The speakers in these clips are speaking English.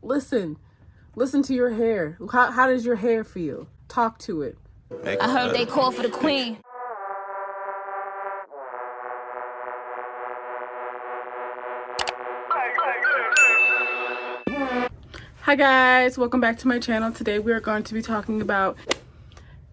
listen to your hair. How does your hair feel? Talk to it. I heard they call for the queen. Hi guys, welcome back to my channel. Today we are going to be talking about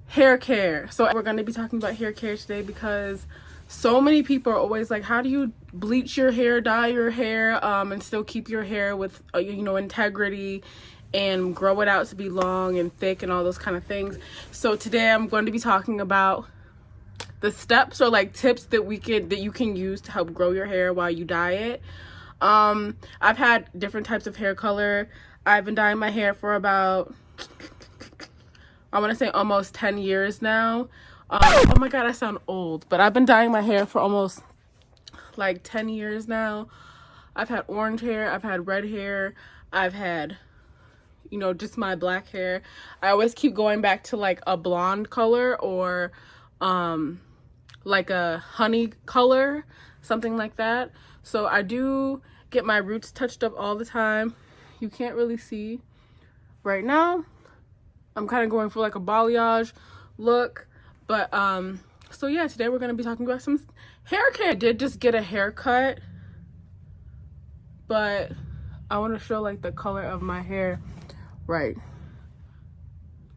hair care. So we're going to be talking about hair care today because so many people are always like, how do you bleach your hair, dye your hair, and still keep your hair with integrity and grow it out to be long and thick and all those kind of things. So today I'm going to be talking about the steps or like tips that you can use to help grow your hair while you dye it. I've had different types of hair color. I've been dyeing my hair for about, I want to say almost 10 years now. Oh my god, I sound old, but I've been dyeing my hair for almost like 10 years now. I've had orange hair, I've had red hair, I've had, just my black hair. I always keep going back to like a blonde color or like a honey color, something like that. So I do get my roots touched up all the time. You can't really see right now. I'm kind of going for like a balayage look. But so yeah, today we're going to be talking about some hair care. I did just get a haircut, but I want to show like the color of my hair, right?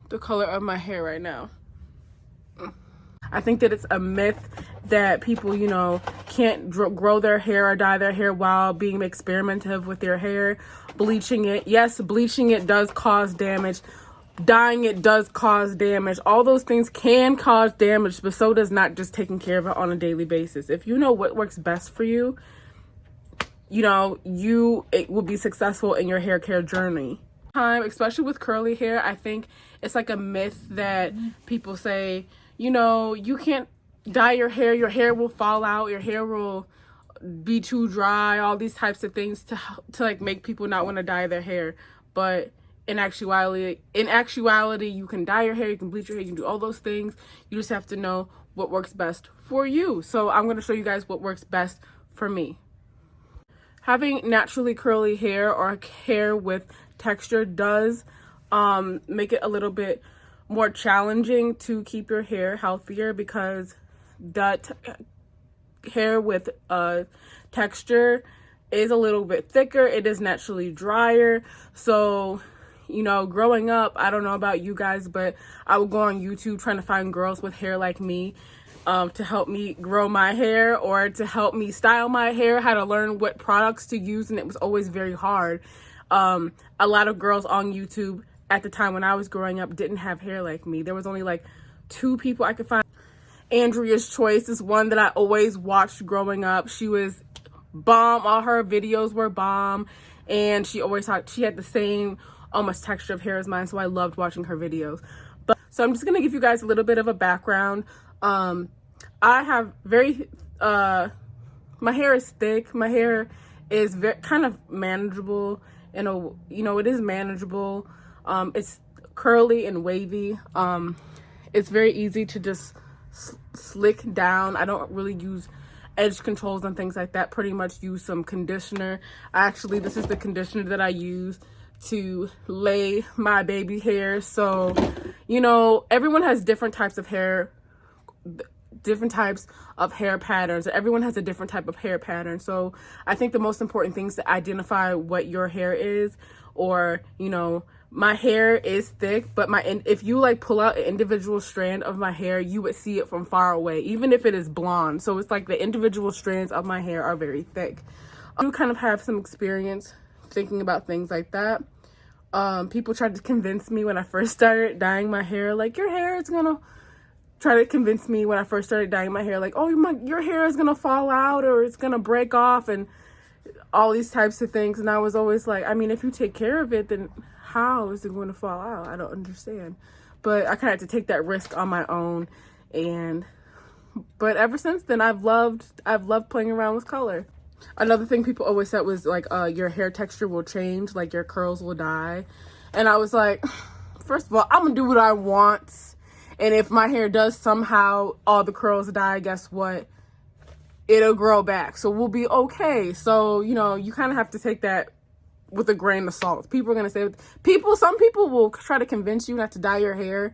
The color of my hair right now. I think that it's a myth that people, can't grow their hair or dye their hair while being experimentative with their hair. Bleaching it. Yes, bleaching it does cause damage. Dyeing it does cause damage. All those things can cause damage, but so does not just taking care of it on a daily basis. If you know what works best for you, it will be successful in your hair care journey. Especially with curly hair, I think it's like a myth that people say, you can't dye your hair will fall out, your hair will be too dry, all these types of things to like make people not want to dye their hair. But in actuality, you can dye your hair, you can bleach your hair, you can do all those things. You just have to know what works best for you. So I'm going to show you guys what works best for me. Having naturally curly hair or hair with texture does make it a little bit more challenging to keep your hair healthier, because that hair with texture is a little bit thicker. It is naturally drier. So growing up, I don't know about you guys, but I would go on YouTube trying to find girls with hair like me to help me grow my hair or to help me style my hair, how to learn what products to use, and it was always very hard. A lot of girls on YouTube at the time when I was growing up didn't have hair like me. There was only like 2 people I could find. Andrea's Choice is one that I always watched growing up. She was bomb. All her videos were bomb, and she always talked, she had the same almost texture of hair as mine, so I loved watching her videos. But so I'm just gonna give you guys a little bit of a background. I have very my hair is thick. My hair is kind of manageable, and it is manageable. It's curly and wavy. It's very easy to just slick down. I don't really use edge controls and things like that. Pretty much use some conditioner. This is the conditioner that I use to lay my baby hair. So everyone has different types of hair, different types of hair patterns. Everyone has a different type of hair pattern. So I think the most important thing is to identify what your hair is, or my hair is thick, but if you like pull out an individual strand of my hair, you would see it from far away, even if it is blonde. So it's like the individual strands of my hair are very thick. I do kind of have some experience thinking about things like that. People tried to convince me when I first started dyeing my hair, like, your hair is gonna try to convince me when I first started dyeing my hair, like, oh, your hair is gonna fall out or it's gonna break off and all these types of things. And I was always like, I mean, if you take care of it, then how is it going to fall out? I don't understand. But I kind of had to take that risk on my own. But ever since then, I've loved playing around with color. Another thing people always said was like, your hair texture will change, like your curls will die. And I was like, first of all, I'm gonna do what I want. And if my hair does somehow all the curls die, guess what? It'll grow back. So we'll be okay. So, you kind of have to take that with a grain of salt. People are going to say, some people will try to convince you not to dye your hair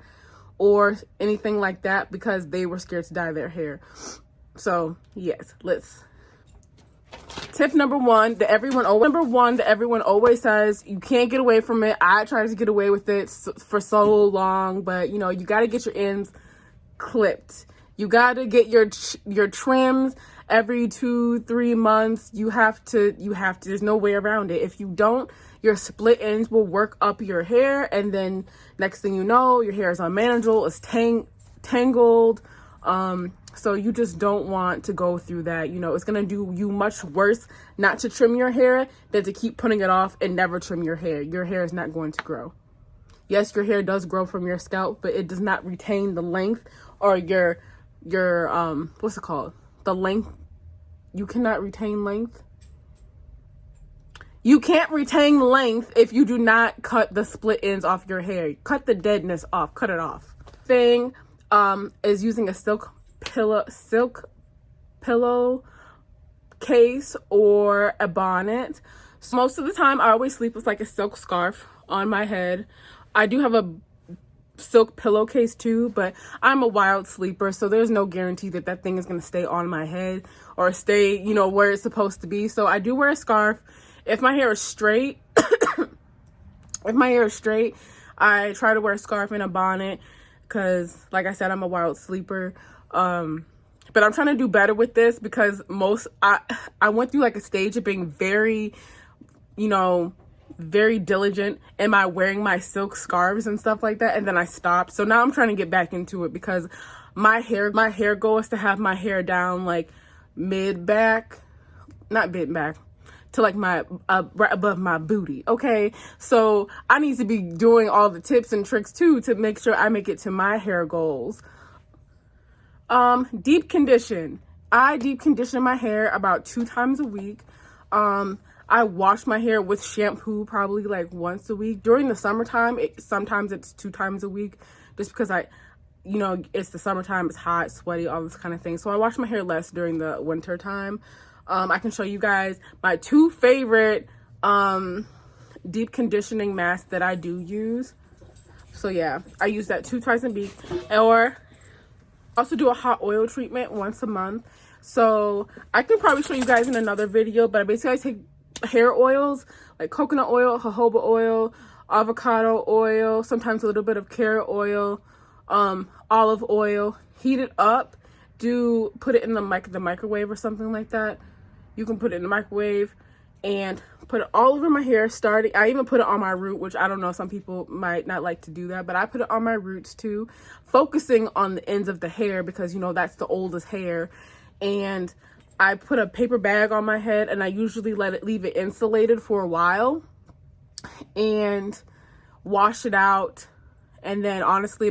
or anything like that because they were scared to dye their hair. So yes, tip number one that everyone always says, you can't get away from it. I tried to get away with it for so long, but you got to get your ends clipped. You got to get your trims every 2-3 months. You have to, there's no way around it. If you don't, your split ends will work up your hair, and then next thing you know, your hair is unmanageable, it's tangled. So you just don't want to go through that. It's going to do you much worse not to trim your hair than to keep putting it off and never trim your hair. Your hair is not going to grow. Yes, your hair does grow from your scalp, but it does not retain the length or your what's it called? The length. You cannot retain length. You can't retain length if you do not cut the split ends off your hair. Cut the deadness off. Cut it off. Thing is using a silk pillow case or a bonnet. So most of the time I always sleep with like a silk scarf on my head. I do have a silk pillowcase too, but I'm a wild sleeper, so there's no guarantee that thing is going to stay on my head or stay where it's supposed to be. So I do wear a scarf. If my hair is straight I try to wear a scarf and a bonnet because like I said, I'm a wild sleeper. But I'm trying to do better with this because I went through like a stage of being very very diligent in my wearing my silk scarves and stuff like that, and then I stopped. So now I'm trying to get back into it because my hair goal is to have my hair down like not mid back to like my right above my booty. Okay, so I need to be doing all the tips and tricks too to make sure I make it to my hair goals. Deep condition. I deep condition my hair about 2 times a week. I wash my hair with shampoo probably like once a week. During the summertime, sometimes it's 2 times a week just because it's the summertime, it's hot, sweaty, all this kind of thing. So I wash my hair less during the winter time. I can show you guys my 2 favorite deep conditioning masks that I do use. So yeah, I use that 2 times a week. Or also do a hot oil treatment once a month. So I can probably show you guys in another video, but basically I take hair oils like coconut oil, jojoba oil, avocado oil, sometimes a little bit of carrot oil, olive oil, heat it up, put it in the microwave or something like that. You can put it in the microwave and put it all over my hair. I even put it on my root, which I don't know, some people might not like to do that, but I put it on my roots too, focusing on the ends of the hair because that's the oldest hair. And I put a paper bag on my head and I usually leave it insulated for a while and wash it out. And then honestly,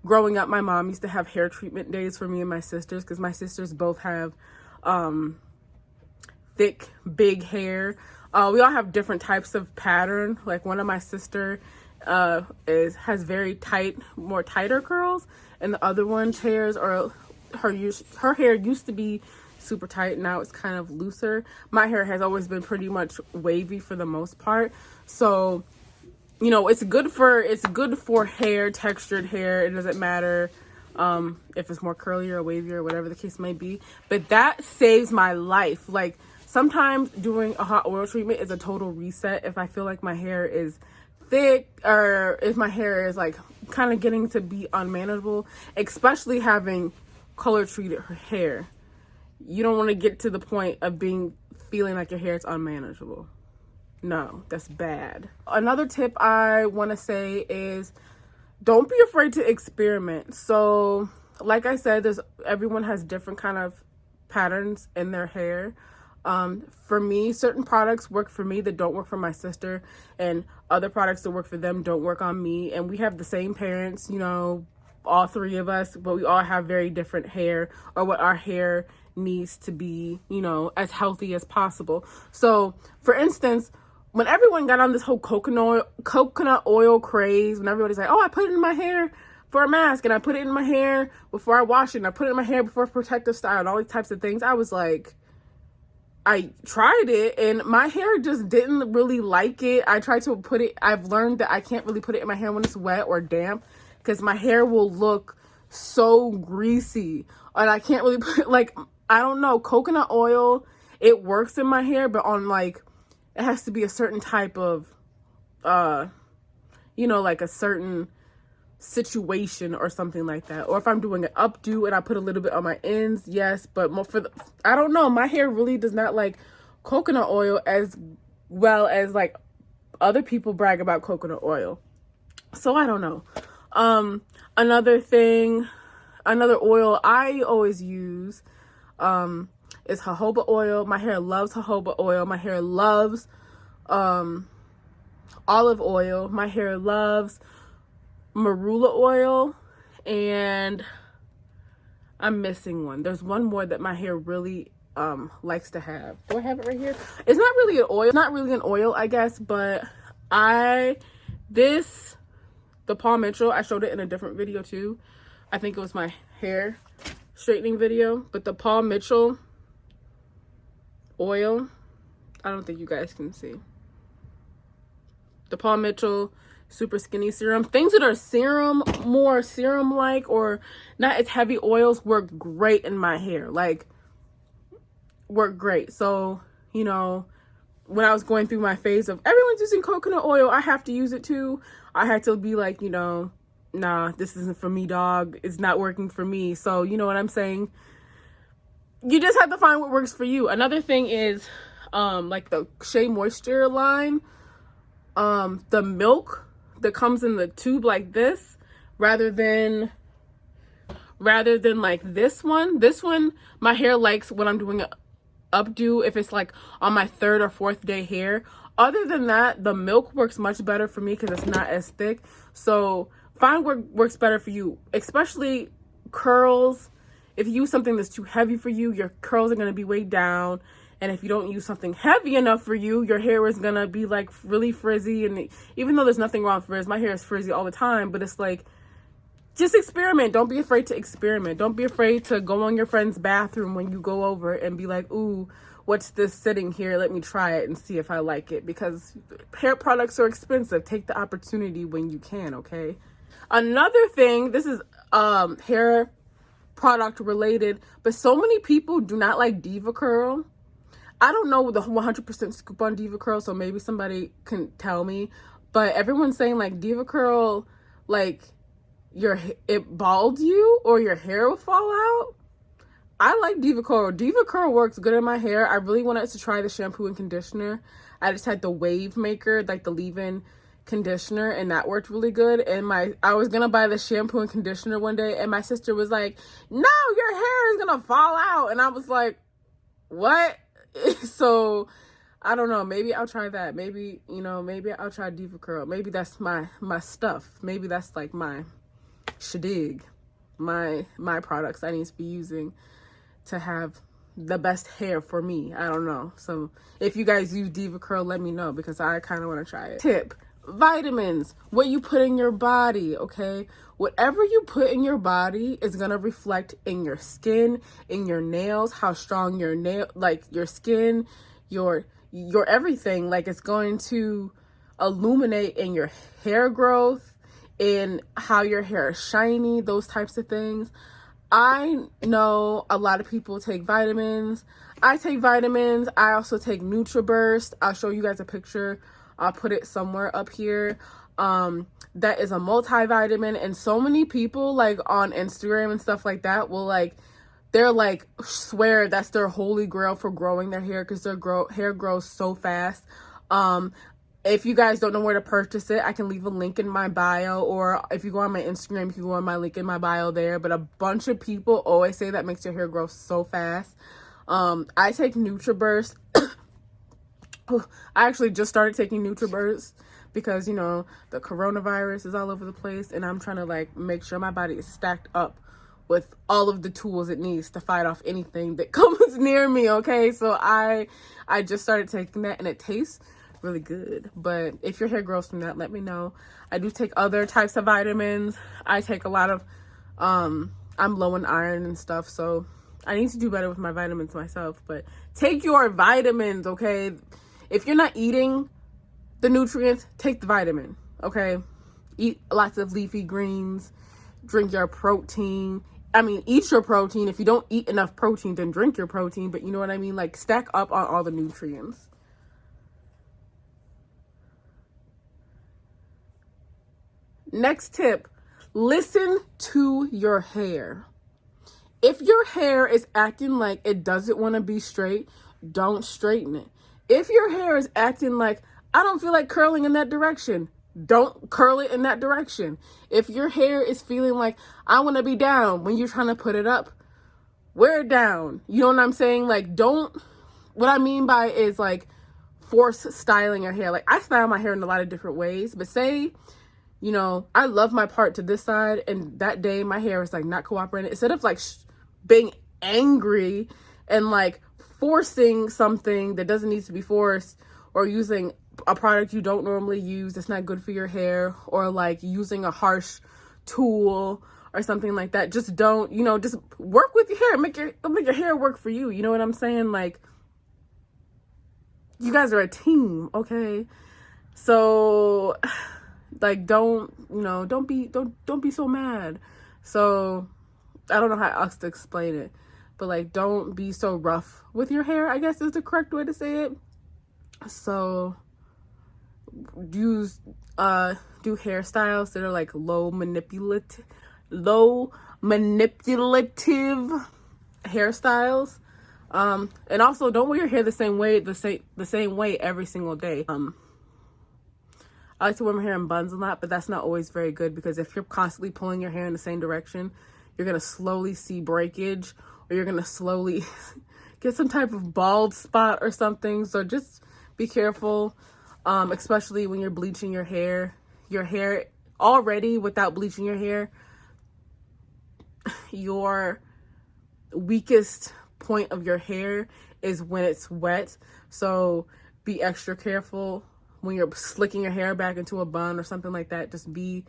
growing up, my mom used to have hair treatment days for me and my sisters because my sisters both have thick, big hair. We all have different types of pattern. Like one of my sister has very tighter curls, and the other one's her hair used to be super tight. Now it's kind of looser. My hair has always been pretty much wavy for the most part. So, it's good for hair, textured hair. It doesn't matter if it's more curly or wavy or whatever the case may be. But that saves my life. Like sometimes doing a hot oil treatment is a total reset if I feel like my hair is thick or if my hair is like kind of getting to be unmanageable, especially having color treated hair. You don't want to get to the point of feeling like your hair is unmanageable. No, that's bad. Another tip I want to say is don't be afraid to experiment. So like I said, everyone has different kind of patterns in their hair. For me, certain products work for me that don't work for my sister, and other products that work for them don't work on me. And we have the same parents, all 3 of us, but we all have very different hair, or what our hair needs to be, as healthy as possible. So for instance, when everyone got on this whole coconut oil craze, when everybody's like, oh, I put it in my hair for a mask, and I put it in my hair before I wash it, and I put it in my hair before protective style, and all these types of things, I was like, I tried it and my hair just didn't really like it. I tried to put it, I've learned that I can't really put it in my hair when it's wet or damp because my hair will look so greasy. And I can't really put, like, I don't know, coconut oil, it works in my hair, but on like, it has to be a certain type of, you know, like a certain situation or something like that. Or if I'm doing an updo and I put a little bit on my ends, yes, but more for the, I don't know, my hair really does not like coconut oil as well as like other people brag about coconut oil. So I don't know. Another thing, another oil I always use is jojoba oil. My hair loves jojoba oil. My hair loves olive oil. My hair loves marula oil, and I'm missing one. There's one more that my hair really likes to have. Do I have it right here? It's not really an oil. It's not really an oil, I guess, but the Paul Mitchell, I showed it in a different video too. I think it was my hair straightening video, but the Paul Mitchell oil, I don't think you guys can see. The Paul Mitchell super skinny serum, things that are serum, more serum like or not as heavy oils work great in my hair, like work great. So, you know, when I was going through my phase of everyone's using coconut oil, I have to use it too, I had to be like, you know, nah, this isn't for me, dog. It's not working for me. So you know what I'm saying, you just have to find what works for you. Another thing is like the Shea Moisture line, the milk that comes in the tube like this, rather than like this one my hair likes when I'm doing an updo, if it's like on my 3rd or 4th day hair. Other than that, the milk works much better for me because it's not as thick. So find what works better for you, especially curls. If you use something that's too heavy for you, your curls are going to be weighed down. And if you don't use something heavy enough for you, your hair is going to be like really frizzy. And even though there's nothing wrong with frizz, my hair is frizzy all the time, but it's like, just experiment. Don't be afraid to experiment. Don't be afraid to go in your friend's bathroom when you go over and be like, ooh, what's this sitting here? Let me try it and see if I like it, because hair products are expensive. Take the opportunity when you can, okay? Another thing, this is hair product related, but so many people do not like Diva Curl. I don't know the 100% scoop on Diva Curl, so maybe somebody can tell me, but everyone's saying like Diva Curl, like it balds you or your hair will fall out. I like Diva Curl. Diva Curl works good in my hair. I really wanted to try the shampoo and conditioner. I just had the Wave Maker, like the leave-in conditioner, and that worked really good. And I was gonna buy the shampoo and conditioner one day, and my sister was like, no, your hair is gonna fall out. And I was like, what? So I don't know, maybe I'll try that. Maybe, you know, maybe I'll try Diva Curl. Maybe that's my stuff. Maybe that's like my shadig, my products I need to be using to have the best hair for me. I don't know. So if you guys use Diva Curl, let me know, because I kind of want to try it. Tip: vitamins, what you put in your body, okay? Whatever you put in your body is going to reflect in your skin, in your nails, how strong your nail, like your skin, your everything. Like, it's going to illuminate in your hair growth, in how your hair is shiny, those types of things. I know a lot of people take vitamins. I take vitamins. I also take NutraBurst. I'll show you guys a picture. I'll put it somewhere up here. That is a multivitamin, and so many people like on Instagram and stuff like that will like, they're like swear that's their holy grail for growing their hair, because their hair grows so fast. If you guys don't know where to purchase it, I can leave a link in my bio, or if you go on my Instagram, you can go on my link in my bio there. But a bunch of people always say that makes your hair grow so fast. I take NutraBurst. I actually just started taking NutraBurst because, you know, the coronavirus is all over the place, and I'm trying to like make sure my body is stacked up with all of the tools it needs to fight off anything that comes near me, okay? So I just started taking that, and it tastes really good. But if your hair grows from that, let me know. I do take other types of vitamins. I take a lot of I'm low in iron and stuff, so I need to do better with my vitamins myself, but take your vitamins, okay? If you're not eating the nutrients, take the vitamin, okay? Eat lots of leafy greens, drink your protein. I mean, eat your protein. If you don't eat enough protein, then drink your protein, but you know what I mean? Like, stack up on all the nutrients. Next tip, listen to your hair. If your hair is acting like it doesn't want to be straight, don't straighten it. If your hair is acting like, I don't feel like curling in that direction, don't curl it in that direction. If your hair is feeling like, I want to be down when you're trying to put it up, wear it down. You know what I'm saying? Like, what I mean by is like force styling your hair. Like, I style my hair in a lot of different ways, but say, you know, I love my part to this side, and that day my hair is like not cooperating. Instead of like being angry and like forcing something that doesn't need to be forced, or using a product you don't normally use that's not good for your hair, or like using a harsh tool or something like that, just don't, you know, just work with your hair. Make your hair work for you. You know what I'm saying? Like, you guys are a team, okay? So like, don't be so mad. So I don't know how else to explain it, but like, don't be so rough with your hair, I guess is the correct way to say it. So do hairstyles that are like low manipulative hairstyles. And also don't wear your hair the same way every single day. I like to wear my hair in buns a lot, but that's not always very good, because if you're constantly pulling your hair in the same direction, you're going to slowly see breakage, or you're going to slowly get some type of bald spot or something. So just be careful, especially when you're bleaching your hair. Your hair already, without bleaching your hair, your weakest point of your hair is when it's wet. So be extra careful when you're slicking your hair back into a bun or something like that. Just be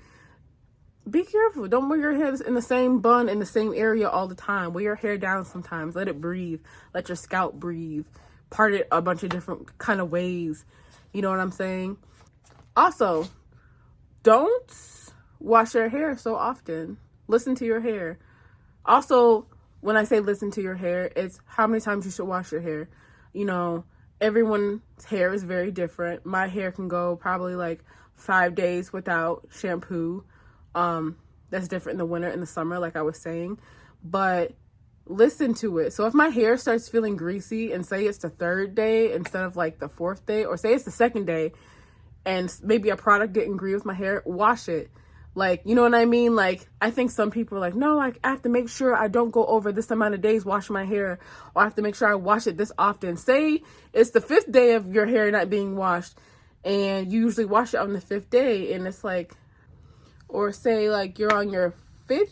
careful. Don't wear your hair in the same bun in the same area all the time. Wear your hair down sometimes. Let it breathe. Let your scalp breathe. Part it a bunch of different kind of ways. You know what I'm saying? Also, don't wash your hair so often. Listen to your hair. Also, when I say listen to your hair, it's how many times you should wash your hair. You know, everyone's hair is very different. My hair can go probably like 5 days without shampoo. That's different in the winter and the summer, like I was saying. But listen to it. So if my hair starts feeling greasy, and say it's the 3rd day instead of like the 4th day, or say it's the 2nd day and maybe a product didn't agree with my hair, wash it. Like, you know what I mean? Like, I think some people are like, no, I have to make sure I don't go over this amount of days washing my hair, or I have to make sure I wash it this often. Say it's the 5th day of your hair not being washed, and you usually wash it on the 5th day, and it's like, or say like you're on your 5th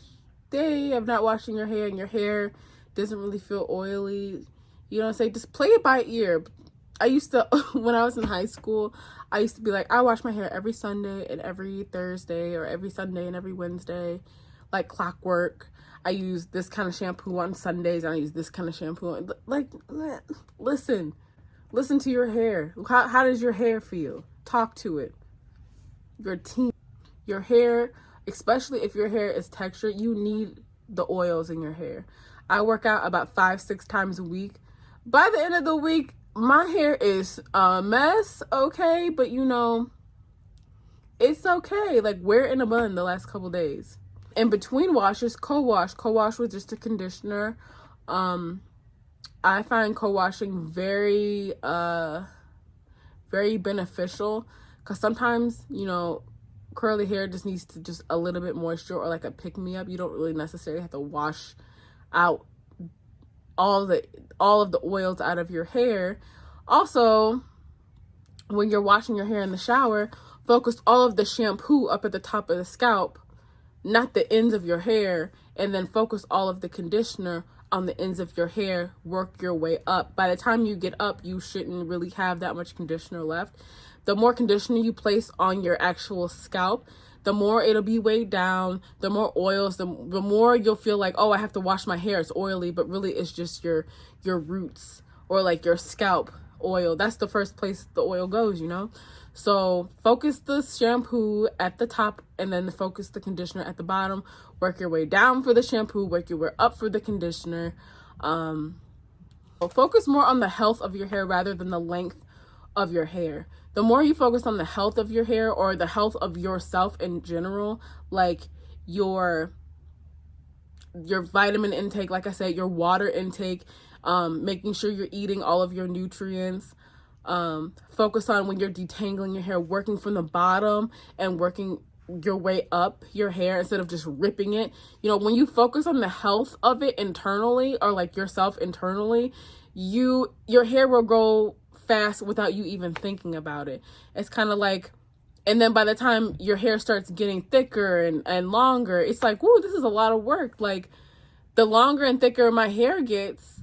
day of not washing your hair, and your hair doesn't really feel oily. You know, say just play it by ear. I used to, when I was in high school, I used to be like, I wash my hair every Sunday and every Thursday, or every Sunday and every Wednesday, like clockwork. I use this kind of shampoo on Sundays, and I use this kind of shampoo. Like, listen to your hair. How does your hair feel? Talk to it. Your team, your hair, especially if your hair is textured, you need the oils in your hair. I work out about 5-6 times a week. By the end of the week, my hair is a mess, okay? But you know, it's okay. Like, wear it in a bun the last couple days. In between washes, co-wash. Co-wash with just a conditioner. I find co-washing very beneficial, because sometimes, you know, curly hair just needs to just a little bit moisture, or like a pick-me-up. You don't really necessarily have to wash out all of the oils out of your hair. Also, when you're washing your hair in the shower, focus all of the shampoo up at the top of the scalp, not the ends of your hair, and then focus all of the conditioner on the ends of your hair. Work your way up. By the time you get up, you shouldn't really have that much conditioner left. The more conditioner you place on your actual scalp, the more it'll be weighed down, the more oils, the more you'll feel like, oh, I have to wash my hair, it's oily, but really it's just your roots or like your scalp oil. That's the first place the oil goes, you know? So focus the shampoo at the top and then focus the conditioner at the bottom. Work your way down for the shampoo, work your way up for the conditioner. Focus more on the health of your hair rather than the length of your hair. The more you focus on the health of your hair or the health of yourself in general, like your vitamin intake, like I said, your water intake, making sure you're eating all of your nutrients. Focus on when you're detangling your hair, working from the bottom and working your way up your hair instead of just ripping it. You know, when you focus on the health of it internally or like yourself internally, your hair will grow fast without you even thinking about it. It's kind of like, and then by the time your hair starts getting thicker and longer, it's like, whoa, this is a lot of work. Like the longer and thicker my hair gets,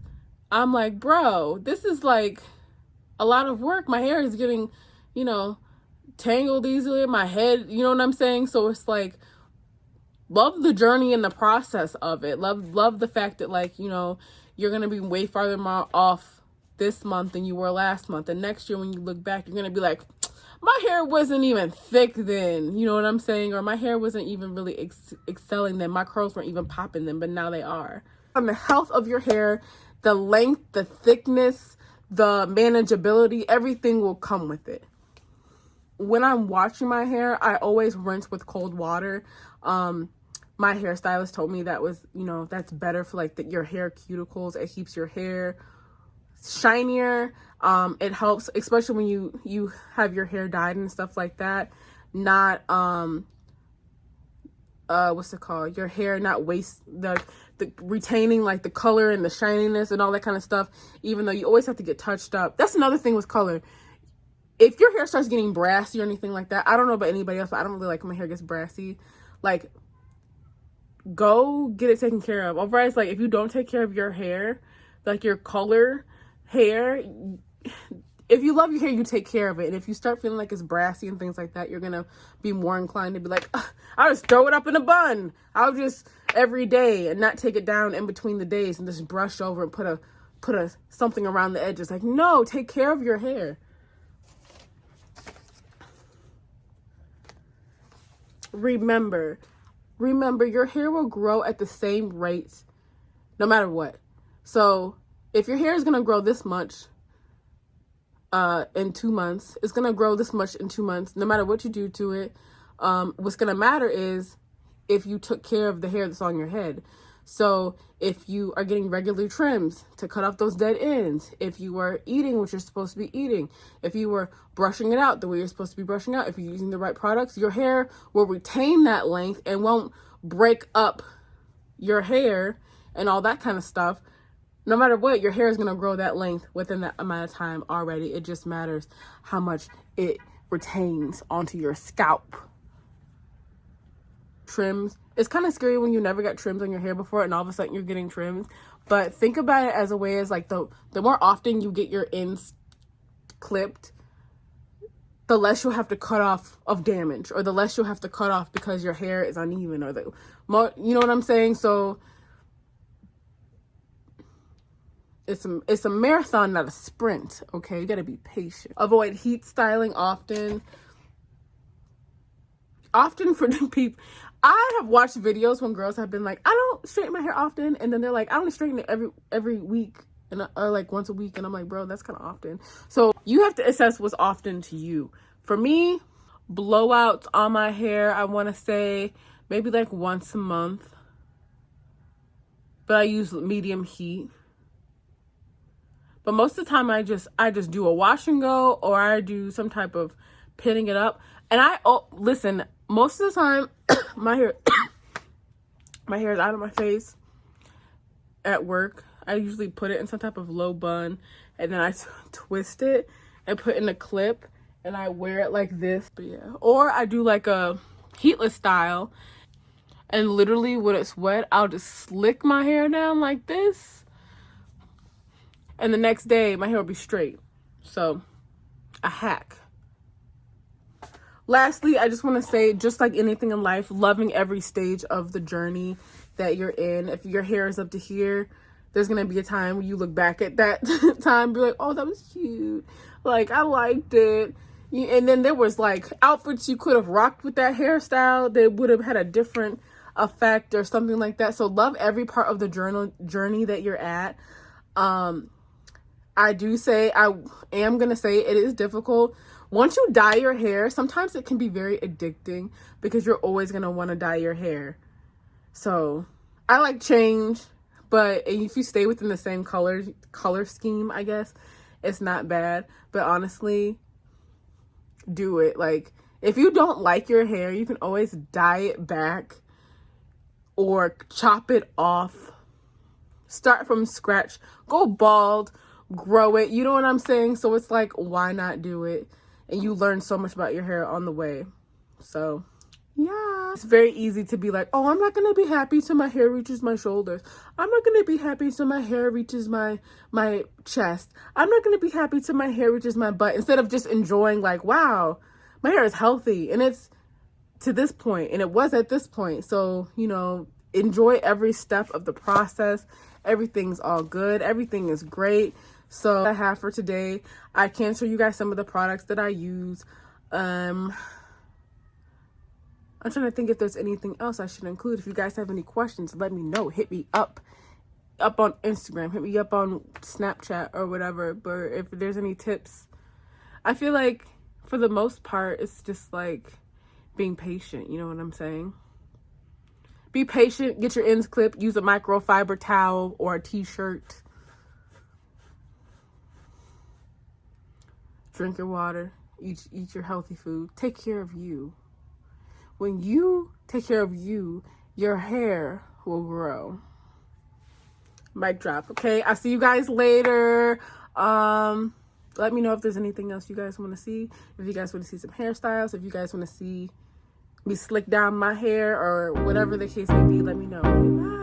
I'm like, bro, this is like a lot of work. My hair is getting, you know, tangled easily in my head. You know what I'm saying? So it's like, love the journey and the process of it. Love the fact that, like, you know, you're going to be way farther off this month than you were last month. And next year when you look back, you're going to be like, my hair wasn't even thick then. You know what I'm saying? Or my hair wasn't even really excelling then. My curls weren't even popping then, but now they are. On the health of your hair, the length, the thickness, the manageability, everything will come with it. When I'm washing my hair, I always rinse with cold water. My hairstylist told me that was, you know, that's better for like your hair cuticles. It keeps your hair shinier. It helps, especially when you have your hair dyed and stuff like that. Not what's it called? Your hair not waste the retaining like the color and the shininess and all that kind of stuff, even though you always have to get touched up. That's another thing with color. If your hair starts getting brassy or anything like that, I don't know about anybody else, but I don't really like when my hair gets brassy. Like, go get it taken care of. Otherwise, like, if you don't take care of your hair, like your color hair, if you love your hair, you take care of it. And if you start feeling like it's brassy and things like that, you're going to be more inclined to be like, I'll just throw it up in a bun. I'll just every day and not take it down in between the days and just brush over and put a something around the edges. Like, no, take care of your hair. Remember, your hair will grow at the same rate no matter what. So if your hair is going to grow this much in 2 months, it's going to grow this much in 2 months, no matter what you do to it. What's going to matter is if you took care of the hair that's on your head. So if you are getting regular trims to cut off those dead ends, if you are eating what you're supposed to be eating, if you were brushing it out the way you're supposed to be brushing out, if you're using the right products, your hair will retain that length and won't break up your hair and all that kind of stuff. No matter what, your hair is going to grow that length within that amount of time already. It just matters how much it retains onto your scalp. Trims. It's kind of scary when you never got trims on your hair before and all of a sudden you're getting trims. But think about it as a way as like the more often you get your ends clipped, the less you'll have to cut off of damage, or the less you'll have to cut off because your hair is uneven, or the more, you know what I'm saying? So it's a marathon, not a sprint. Okay, you got to be patient. Avoid heat styling often for the people. I have watched videos when girls have been like, I don't straighten my hair often, and then they're like, I only straighten it every week, or like once a week, and I'm like, bro, that's kind of often. So you have to assess what's often to you. For me, blowouts on my hair, I want to say maybe like once a month, but I use medium heat. But most of the time I just do a wash and go, or I do some type of pinning it up. And listen, most of the time my hair is out of my face at work. I usually put it in some type of low bun, and then I twist it and put in a clip, and I wear it like this. But yeah, or I do like a heatless style, and literally when it's wet, I'll just slick my hair down like this, and the next day my hair will be straight. So a hack. lastly, I just want to say, just like anything in life, loving every stage of the journey that you're in. If your hair is up to here, there's going to be a time when you look back at that time, be like, oh, that was cute. Like, I liked it. And then there was like outfits you could have rocked with that hairstyle that would have had a different effect or something like that. So love every part of the journey that you're at. I am going to say it is difficult. Once you dye your hair, sometimes it can be very addicting because you're always going to want to dye your hair. So I like change, but if you stay within the same color scheme, I guess it's not bad. But honestly, do it. Like, if you don't like your hair, you can always dye it back or chop it off. Start from scratch. Go bald. Grow it. You know what I'm saying? So it's like, why not do it? And you learn so much about your hair on the way. So yeah, it's very easy to be like, oh, I'm not gonna be happy till my hair reaches my shoulders. I'm not gonna be happy till my hair reaches my chest. I'm not gonna be happy till my hair reaches my butt, instead of just enjoying, like, wow, my hair is healthy and it's to this point and it was at this point. So, you know, enjoy every step of the process. Everything's all good. Everything is great. So I have for today, I can show you guys some of the products that I use. I'm trying to think if there's anything else I should include. If you guys have any questions, let me know. Hit me up on Instagram. Hit me up on Snapchat or whatever. But if there's any tips, I feel like for the most part, it's just like being patient. You know what I'm saying? Be patient. Get your ends clipped. Use a microfiber towel or a t-shirt. Drink your water. Eat your healthy food. Take care of you. When you take care of you, your hair will grow. Mic drop. Okay, I'll see you guys later. Let me know if there's anything else you guys want to see. If you guys want to see some hairstyles, if you guys want to see me slick down my hair or whatever the case may be, let me know. Bye.